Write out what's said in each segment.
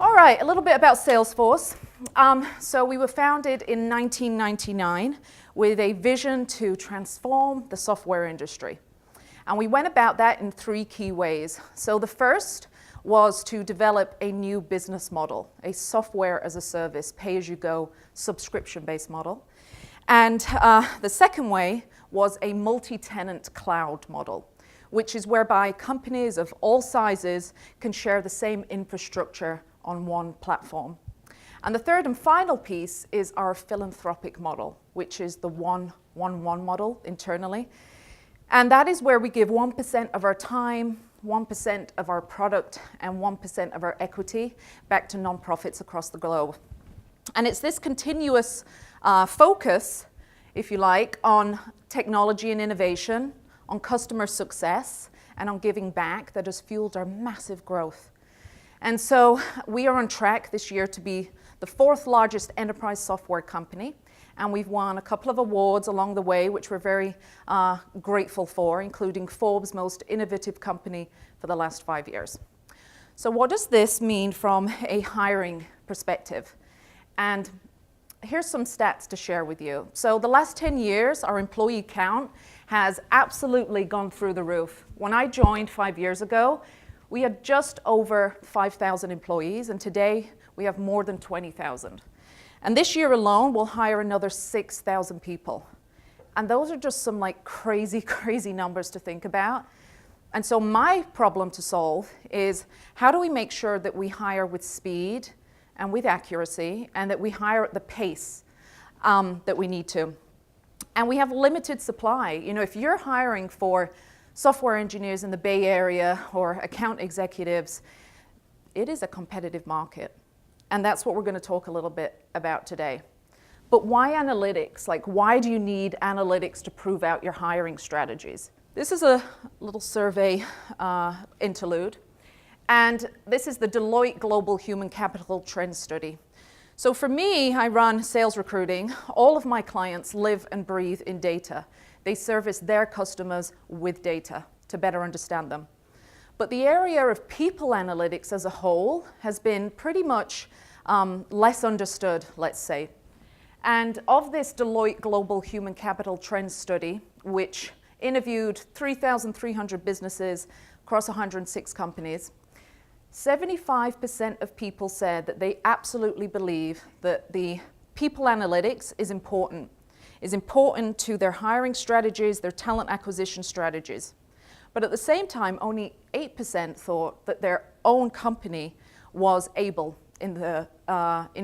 All right, a little bit about Salesforce. So we were founded in 1999 with a vision to transform the software industry. And we went about that in three key ways. So the first was to develop a new business model, a software as a service, pay-as-you-go, subscription-based model. And the second way was a multi-tenant cloud model, which is whereby companies of all sizes can share the same infrastructure on one platform. And the third and final piece is our philanthropic model, which is the 1-1-1 model internally. And that is where we give 1% of our time, 1% of our product, and 1% of our equity back to nonprofits across the globe. And it's this continuous focus, if you like, on technology and innovation, on customer success, and on giving back that has fueled our massive growth. And so we are on track this year to be the fourth largest enterprise software company, and we've won a couple of awards along the way, which we're very grateful for, including Forbes' Most Innovative Company for the last 5 years. So what does this mean from a hiring perspective? And here's some stats to share with you. So the last 10 years, our employee count has absolutely gone through the roof. When I joined 5 years ago, we had just over 5,000 employees, and today we have more than 20,000. And this year alone, we'll hire another 6,000 people. And those are just some like crazy, crazy numbers to think about. And so my problem to solve is how do we make sure that we hire with speed and with accuracy, and that we hire at the pace that we need to. And we have limited supply. You know, if you're hiring for software engineers in the Bay Area or account executives, it is a competitive market. And that's what we're going to talk a little bit about today. But why analytics? Like, why do you need analytics to prove out your hiring strategies? This is a little survey interlude. And this is the Deloitte Global Human Capital Trend Study. So for me, I run sales recruiting. All of my clients live and breathe in data. They service their customers with data to better understand them. But the area of people analytics as a whole has been pretty much less understood, let's say. And of this Deloitte Global Human Capital Trends Study, which interviewed 3,300 businesses across 106 companies, 75% of people said that they absolutely believe that the people analytics is important to their hiring strategies, their talent acquisition strategies. But at the same time, only 8% thought that their own company was able in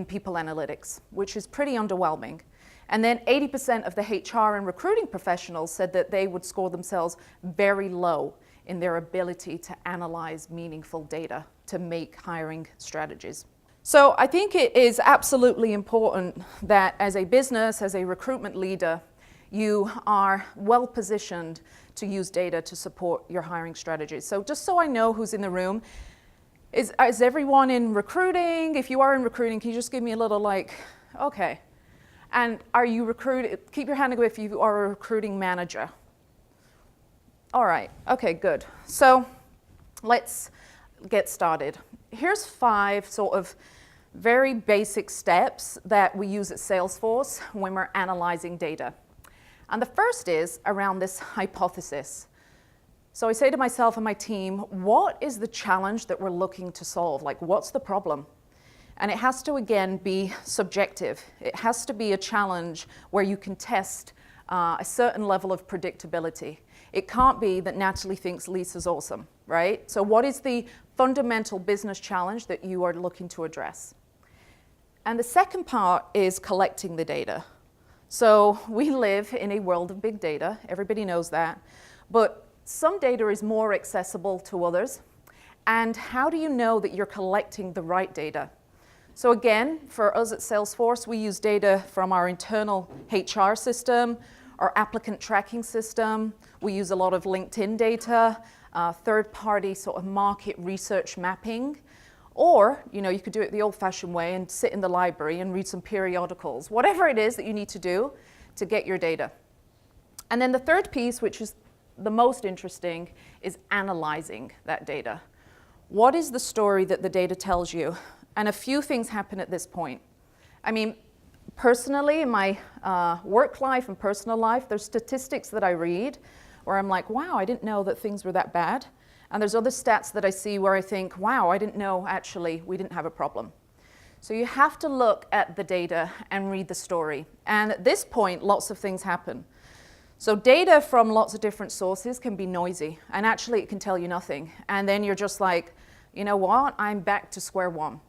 people analytics, which is pretty underwhelming. And then 80% of the HR and recruiting professionals said that they would score themselves very low in their ability to analyze meaningful data to make hiring strategies. So I think it is absolutely important that as a business, as a recruitment leader, you are well positioned to use data to support your hiring strategies. So just so I know who's in the room, is everyone in recruiting? If you are in recruiting, can you just give me a little like, okay. And are you recruiting? Keep your hand up if you are a recruiting manager. All right, okay, good. So let's get started. Here's 5 sort of very basic steps that we use at Salesforce when we're analyzing data. And the first is around this hypothesis. So I say to myself and my team, what is the challenge that we're looking to solve? Like, what's the problem? And it has to, again, be subjective. It has to be a challenge where you can test a certain level of predictability. It can't be that Natalie thinks Lisa's awesome, right? So what is the fundamental business challenge that you are looking to address? And the second part is collecting the data. So we live in a world of big data. Everybody knows that. But some data is more accessible to others. And how do you know that you're collecting the right data? So again, for us at Salesforce, we use data from our internal HR system, our applicant tracking system. We use a lot of LinkedIn data, third-party sort of market research mapping. Or, you know, you could do it the old-fashioned way and sit in the library and read some periodicals, whatever it is that you need to do to get your data. And then the third piece, which is the most interesting, is analyzing that data. What is the story that the data tells you? And a few things happen at this point. I mean, personally, in my work life and personal life, there's statistics that I read where I'm like, wow, I didn't know that things were that bad. And there's other stats that I see where I think, wow, I didn't know actually we didn't have a problem. So you have to look at the data and read the story. And at this point, lots of things happen. So data from lots of different sources can be noisy, and actually it can tell you nothing. And then you're just like, you know what, I'm back to square one.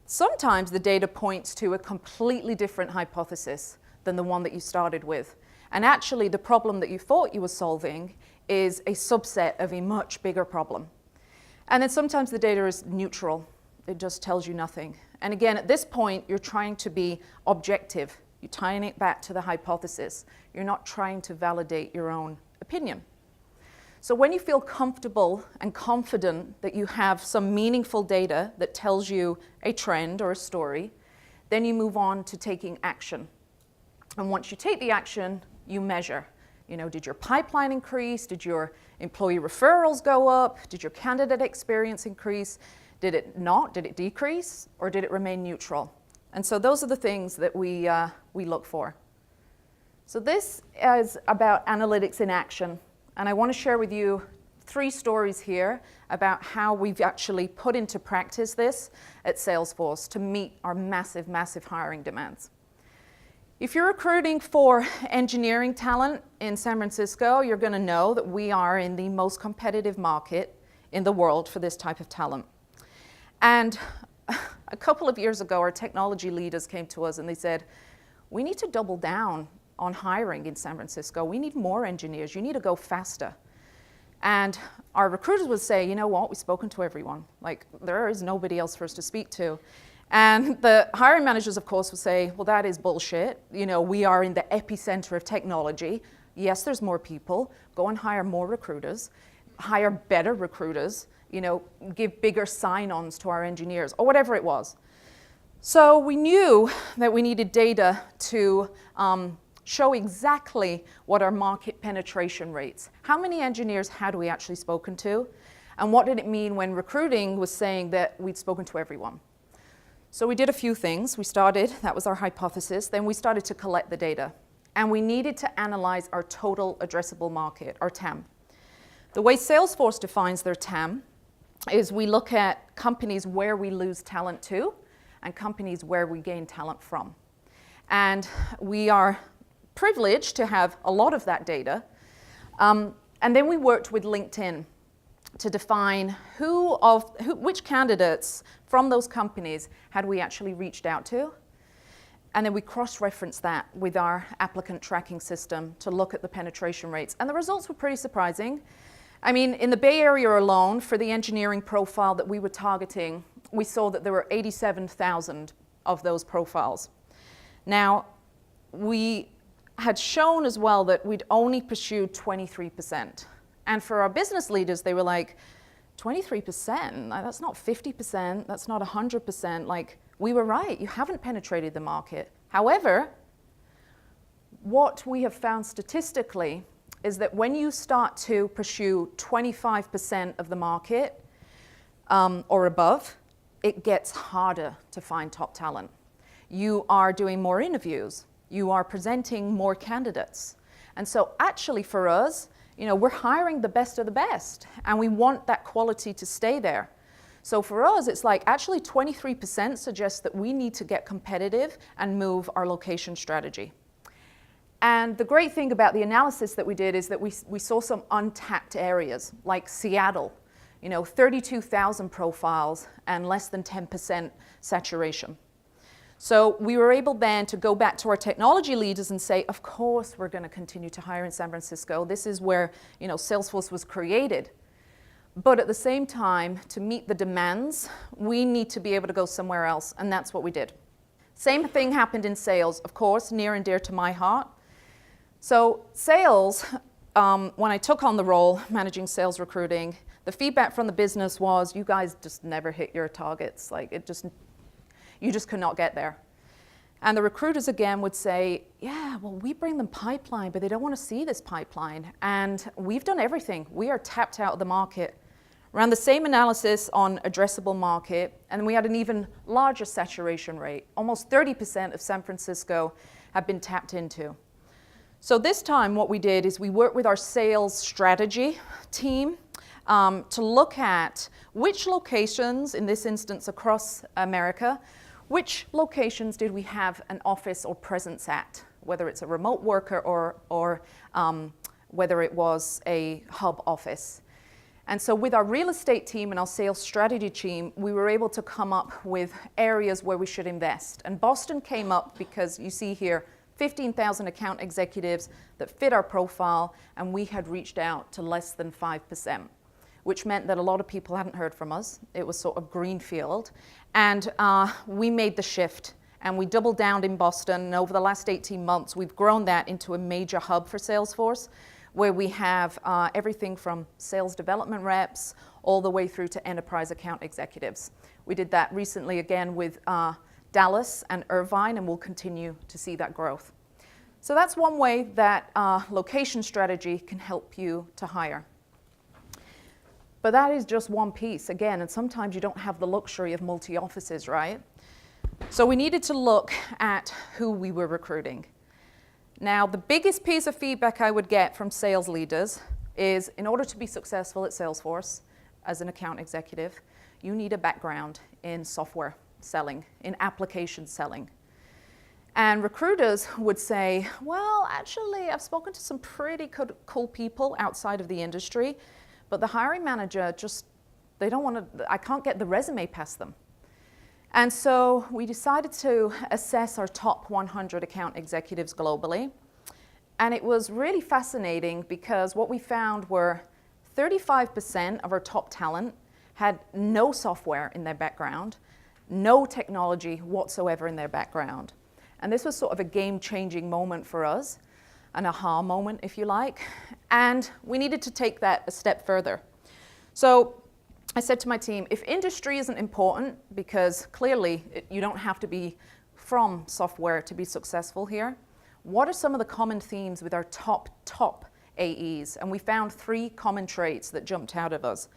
Sometimes the data points to a completely different hypothesis than the one that you started with. And actually the problem that you thought you were solving is a subset of a much bigger problem. And then sometimes the data is neutral. It just tells you nothing. And again, at this point, you're trying to be objective. You're tying it back to the hypothesis. You're not trying to validate your own opinion. So when you feel comfortable and confident that you have some meaningful data that tells you a trend or a story, then you move on to taking action. And once you take the action, you measure. You know, did your pipeline increase? Did your employee referrals go up? Did your candidate experience increase? Did it not? Did it decrease? Or did it remain neutral? And so those are the things that we look for. So this is about analytics in action. And I want to share with you 3 stories here about how we've actually put into practice this at Salesforce to meet our massive, massive hiring demands. If you're recruiting for engineering talent in San Francisco, you're going to know that we are in the most competitive market in the world for this type of talent. And a couple of years ago, our technology leaders came to us and they said, we need to double down on hiring in San Francisco. We need more engineers. You need to go faster. And our recruiters would say, you know what, we've spoken to everyone. Like, there is nobody else for us to speak to. And the hiring managers, of course, would say, well, that is bullshit. You know, we are in the epicenter of technology. Yes, there's more people. Go and hire more recruiters. Hire better recruiters. You know, give bigger sign-ons to our engineers, or whatever it was. So we knew that we needed data to show exactly what our market penetration rates. How many engineers had we actually spoken to? And what did it mean when recruiting was saying that we'd spoken to everyone? So we did a few things. We started, that was our hypothesis, then we started to collect the data. And we needed to analyze our total addressable market, our TAM. The way Salesforce defines their TAM is we look at companies where we lose talent to and companies where we gain talent from. And we are privileged to have a lot of that data. And then we worked with LinkedIn to define which candidates from those companies had we actually reached out to. And then we cross-referenced that with our applicant tracking system to look at the penetration rates. And the results were pretty surprising. I mean, in the Bay Area alone, for the engineering profile that we were targeting, we saw that there were 87,000 of those profiles. Now, we had shown as well that we'd only pursued 23%. And for our business leaders, they were like, 23%? That's not 50%, that's not 100%. Like, we were right, you haven't penetrated the market. However, what we have found statistically is that when you start to pursue 25% of the market or above, it gets harder to find top talent. You are doing more interviews. You are presenting more candidates. And so actually for us, you know, we're hiring the best of the best, and we want that quality to stay there. So for us, it's like actually 23% suggests that we need to get competitive and move our location strategy. And the great thing about the analysis that we did is that we saw some untapped areas, like Seattle, you know, 32,000 profiles and less than 10% saturation. So we were able then to go back to our technology leaders and say, of course we're going to continue to hire in San Francisco. This is where, you know, Salesforce was created. But at the same time, to meet the demands, we need to be able to go somewhere else, and that's what we did. Same thing happened in sales, of course, near and dear to my heart. So sales, when I took on the role, managing sales recruiting, the feedback from the business was, you guys just never hit your targets. Like, you just could not get there. And the recruiters again would say, yeah, well, we bring them pipeline, but they don't want to see this pipeline. And we've done everything. We are tapped out of the market. Ran the same analysis on addressable market, and we had an even larger saturation rate. Almost 30% of San Francisco had been tapped into. So this time what we did is we worked with our sales strategy team to look at which locations, in this instance across America, which locations did we have an office or presence at, whether it's a remote worker or whether it was a hub office. And so with our real estate team and our sales strategy team, we were able to come up with areas where we should invest. And Boston came up because you see here 15,000 account executives that fit our profile, and we had reached out to less than 5%, which meant that a lot of people hadn't heard from us. It was sort of greenfield. And we made the shift, and we doubled down in Boston. And over the last 18 months, we've grown that into a major hub for Salesforce, where we have everything from sales development reps all the way through to enterprise account executives. We did that recently again with Dallas and Irvine, and we'll continue to see that growth. So that's one way that location strategy can help you to hire. But that is just one piece, again, and sometimes you don't have the luxury of multi-offices, right? So we needed to look at who we were recruiting. Now, the biggest piece of feedback I would get from sales leaders is, in order to be successful at Salesforce as an account executive, you need a background in software selling, in application selling. And recruiters would say, well, actually, I've spoken to some pretty cool people outside of the industry, but the hiring manager just, they don't want to, I can't get the resume past them. And so we decided to assess our top 100 account executives globally. And it was really fascinating because what we found were 35% of our top talent had no software in their background, no technology whatsoever in their background. And this was sort of a game-changing moment for us, an aha moment, if you like. And we needed to take that a step further. So I said to my team, if industry isn't important, because clearly you don't have to be from software to be successful here, what are some of the common themes with our top AEs? And we found 3 common traits that jumped out of us.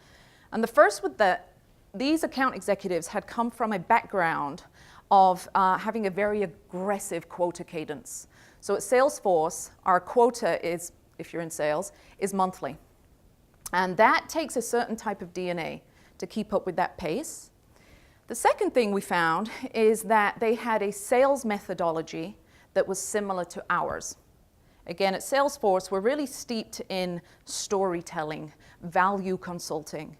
And the first was that these account executives had come from a background of having a very aggressive quota cadence. So at Salesforce, our quota is, if you're in sales, is monthly. And that takes a certain type of DNA to keep up with that pace. The second thing we found is that they had a sales methodology that was similar to ours. Again, at Salesforce, we're really steeped in storytelling, value consulting.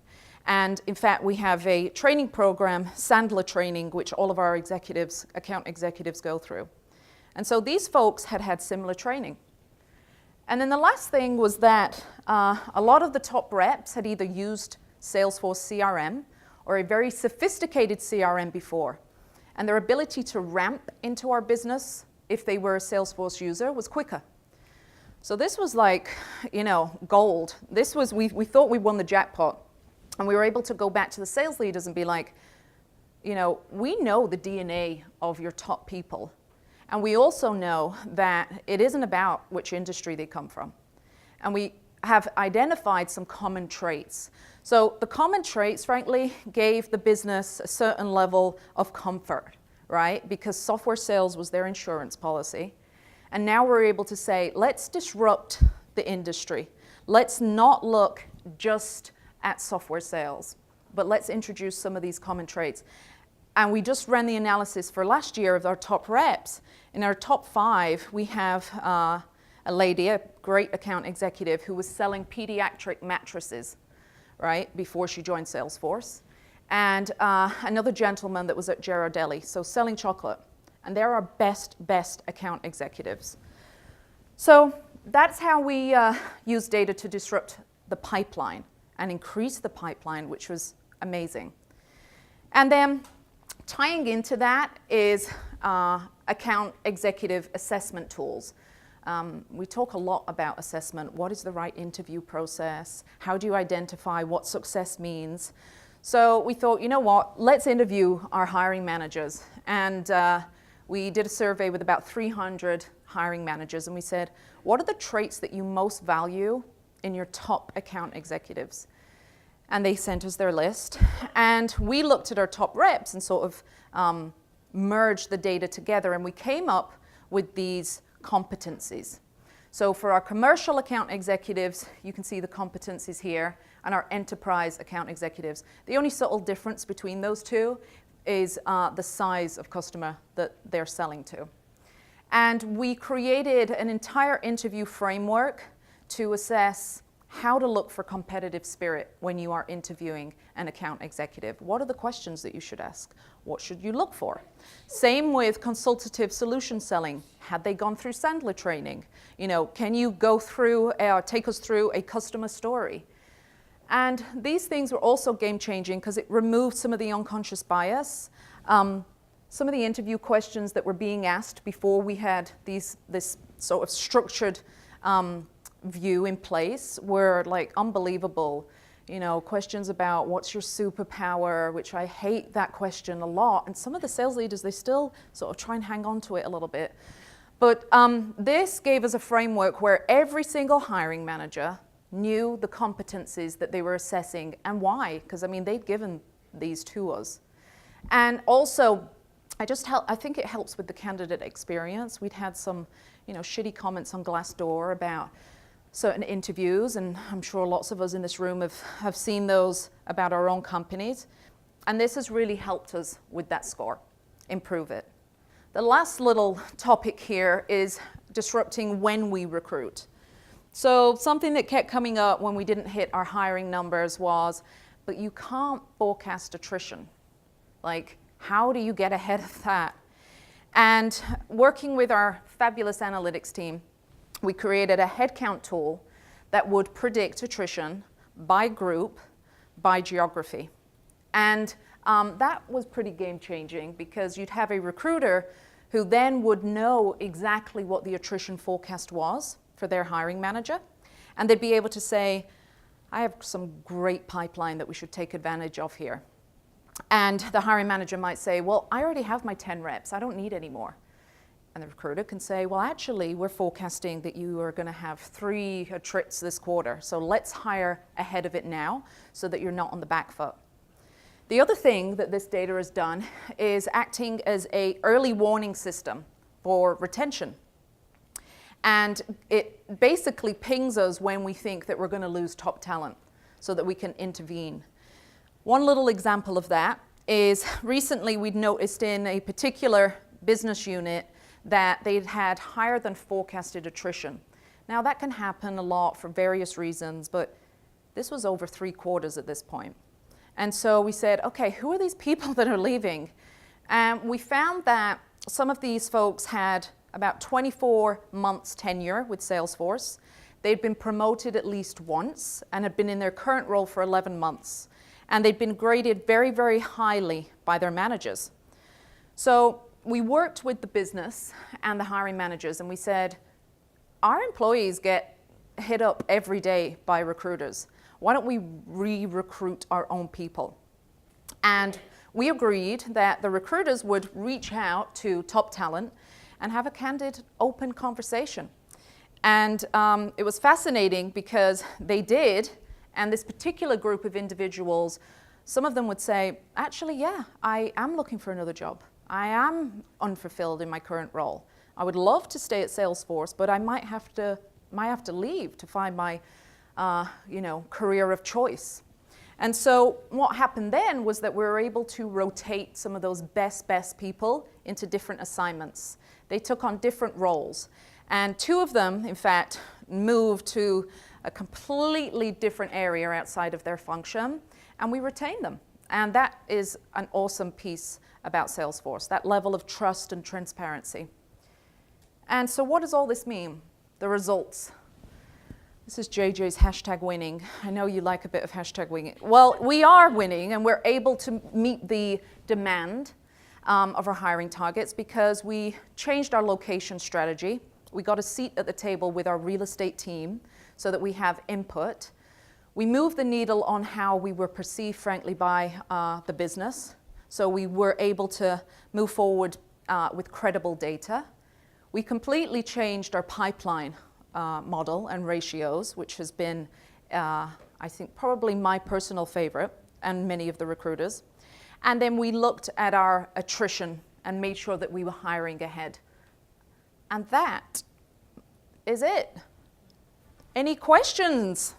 And in fact, we have a training program, Sandler training, which all of our executives, account executives go through. And so these folks had had similar training. And then the last thing was that a lot of the top reps had either used Salesforce CRM or a very sophisticated CRM before. And their ability to ramp into our business, if they were a Salesforce user, was quicker. So this was like, you know, gold. This was, we thought we won the jackpot. And we were able to go back to the sales leaders and be like, you know, we know the DNA of your top people. And we also know that it isn't about which industry they come from. And we have identified some common traits. So the common traits, frankly, gave the business a certain level of comfort, right? Because software sales was their insurance policy. And now we're able to say, let's disrupt the industry. Let's not look just at software sales, but let's introduce some of these common traits. And we just ran the analysis for last year of our top reps. In our top 5, we have a lady, a great account executive, who was selling pediatric mattresses, right, before she joined Salesforce. And another gentleman that was at Ghirardelli, so selling chocolate. And they're our best account executives. So that's how we use data to disrupt the pipeline and increase the pipeline, which was amazing. And then tying into that is account executive assessment tools. We talk a lot about assessment. What is the right interview process? How do you identify what success means? So we thought, you know what, let's interview our hiring managers. And we did a survey with about 300 hiring managers, and we said, what are the traits that you most value in your top account executives? And they sent us their list. And we looked at our top reps and sort of merged the data together, and we came up with these competencies. So for our commercial account executives, you can see the competencies here, and our enterprise account executives. The only subtle difference between those two is the size of customer that they're selling to. And we created an entire interview framework to assess how to look for competitive spirit when you are interviewing an account executive. What are the questions that you should ask? What should you look for? Same with consultative solution selling. Had they gone through Sandler training? You know, can you go through, take us through a customer story? And these things were also game-changing because it removed some of the unconscious bias. Some of the interview questions that were being asked before we had this sort of structured view in place were like unbelievable. You know, questions about what's your superpower, which I hate that question a lot. And some of the sales leaders, they still sort of try and hang on to it a little bit. But this gave us a framework where every single hiring manager knew the competencies that they were assessing and why, because I mean, they'd given these to us. And also, I think it helps with the candidate experience. We'd had some, you know, shitty comments on Glassdoor about certain interviews, and I'm sure lots of us in this room have seen those about our own companies. And this has really helped us with that score, improve it. The last little topic here is disrupting when we recruit. So something that kept coming up when we didn't hit our hiring numbers was, but you can't forecast attrition. Like, how do you get ahead of that? And working with our fabulous analytics team, we created a headcount tool that would predict attrition by group, by geography. And that was pretty game-changing because you'd have a recruiter who then would know exactly what the attrition forecast was for their hiring manager. And they'd be able to say, I have some great pipeline that we should take advantage of here. And the hiring manager might say, well, I already have my 10 reps. I don't need any more. And the recruiter can say, well, actually, we're forecasting that you are going to have 3 attrits this quarter. So let's hire ahead of it now so that you're not on the back foot. The other thing that this data has done is acting as an early warning system for retention. And it basically pings us when we think that we're going to lose top talent so that we can intervene. One little example of that is recently we'd noticed in a particular business unit that they'd had higher than forecasted attrition. Now that can happen a lot for various reasons, but this was over 3 quarters at this point. And so we said, okay, who are these people that are leaving? And we found that some of these folks had about 24 months tenure with Salesforce. They'd been promoted at least once and had been in their current role for 11 months. And they'd been graded very, very highly by their managers. So we worked with the business and the hiring managers, and we said, our employees get hit up every day by recruiters. Why don't we re-recruit our own people? And we agreed that the recruiters would reach out to top talent and have a candid, open conversation. And it was fascinating because they did, and this particular group of individuals, some of them would say, actually, yeah, I am looking for another job. I am unfulfilled in my current role. I would love to stay at Salesforce, but I might have to leave to find my career of choice. And so what happened then was that we were able to rotate some of those best people into different assignments. They took on different roles. And 2 of them, in fact, moved to a completely different area outside of their function, and we retained them. And that is an awesome piece about Salesforce, that level of trust and transparency. And so what does all this mean? The results. This is JJ's #winning. I know you like a bit of #winning. Well, we are winning, and we're able to meet the demand of our hiring targets because we changed our location strategy. We got a seat at the table with our real estate team so that we have input. We moved the needle on how we were perceived, frankly, by the business. So we were able to move forward with credible data. We completely changed our pipeline model and ratios, which has been, I think probably my personal favorite, and many of the recruiters. And then we looked at our attrition and made sure that we were hiring ahead. And that is it. Any questions?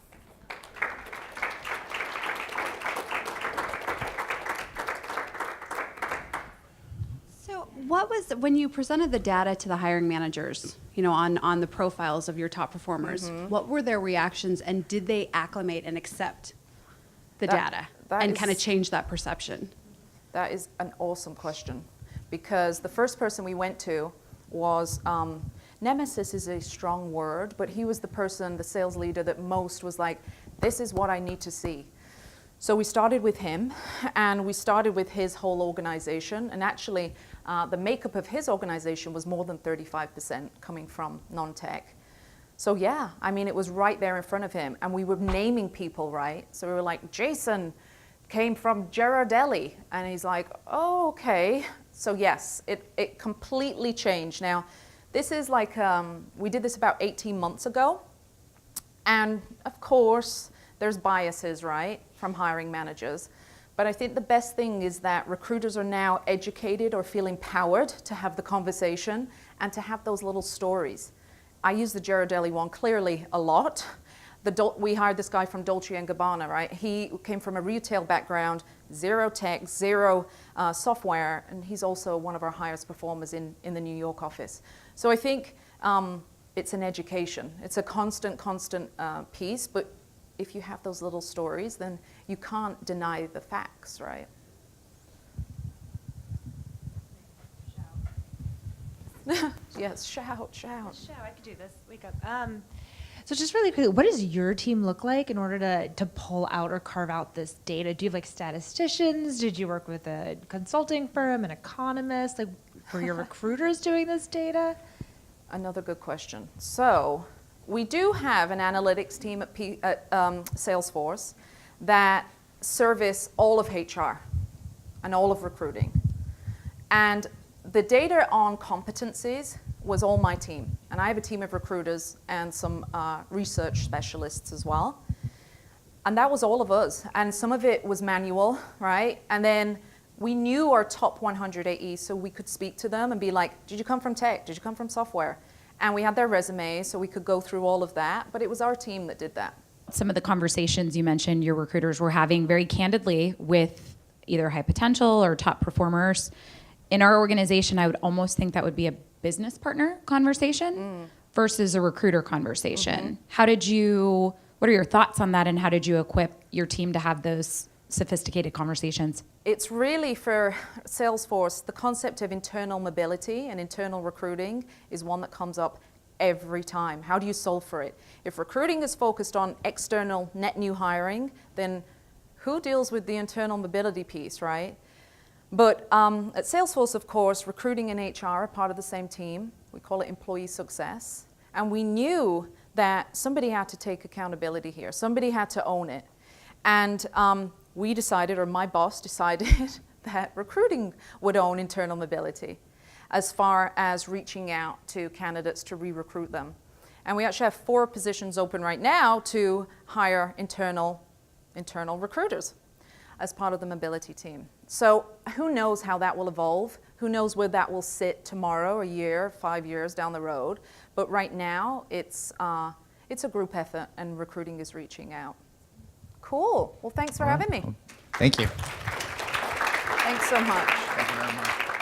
So what was, when you presented the data to the hiring managers, on the profiles of your top performers, what were their reactions, and did they acclimate and accept the data and kind of change that perception? That is an awesome question, because the first person we went to was, nemesis is a strong word, but he was the person, the sales leader, that most was like, this is what I need to see. So we started with him, and we started with his whole organization, and actually the makeup of his organization was more than 35% coming from non-tech. So yeah, I mean, it was right there in front of him, and we were naming people, right? So we were like, Jason came from Ghirardelli, and he's like, oh, okay. So yes, it completely changed. Now, this is like, we did this about 18 months ago, and of course, there's biases, right, from hiring managers. But I think the best thing is that recruiters are now educated or feel empowered to have the conversation and to have those little stories. I use the Ghirardelli one clearly a lot. We hired this guy from Dolce & Gabbana, right? He came from a retail background, zero tech, zero software, and he's also one of our highest performers in the New York office. So I think it's an education. It's a constant piece, but if you have those little stories, then you can't deny the facts, right? Yes, shout. I could do this. Wake up. So just really quickly, what does your team look like in order to pull out or carve out this data? Do you have like statisticians? Did you work with a consulting firm, an economist? Like, were your recruiters doing this data? Another good question. So we do have an analytics team at Salesforce that service all of HR and all of recruiting. And the data on competencies was all my team. And I have a team of recruiters and some research specialists as well. And that was all of us. And some of it was manual, right? And then we knew our top 100 AEs, so we could speak to them and be like, did you come from tech? Did you come from software? And we had their resumes, so we could go through all of that. But it was our team that did that. Some of the conversations you mentioned your recruiters were having very candidly with either high potential or top performers. In our organization, I would almost think that would be a business partner conversation versus a recruiter conversation. What are your thoughts on that, and how did you equip your team to have those sophisticated conversations? It's really, for Salesforce, the concept of internal mobility and internal recruiting is one that comes up every time. How do you solve for it? If recruiting is focused on external net new hiring, then who deals with the internal mobility piece, right? But at Salesforce, of course, recruiting and HR are part of the same team. We call it employee success. And we knew that somebody had to take accountability here. Somebody had to own it. And we decided, or my boss decided, that recruiting would own internal mobility as far as reaching out to candidates to re-recruit them. And we actually have 4 positions open right now to hire internal recruiters as part of the mobility team. So who knows how that will evolve? Who knows where that will sit tomorrow, a year, 5 years down the road? But right now, it's a group effort, and recruiting is reaching out. Cool. Well, thanks for having me. Thank you. Thanks so much. Thank you very much.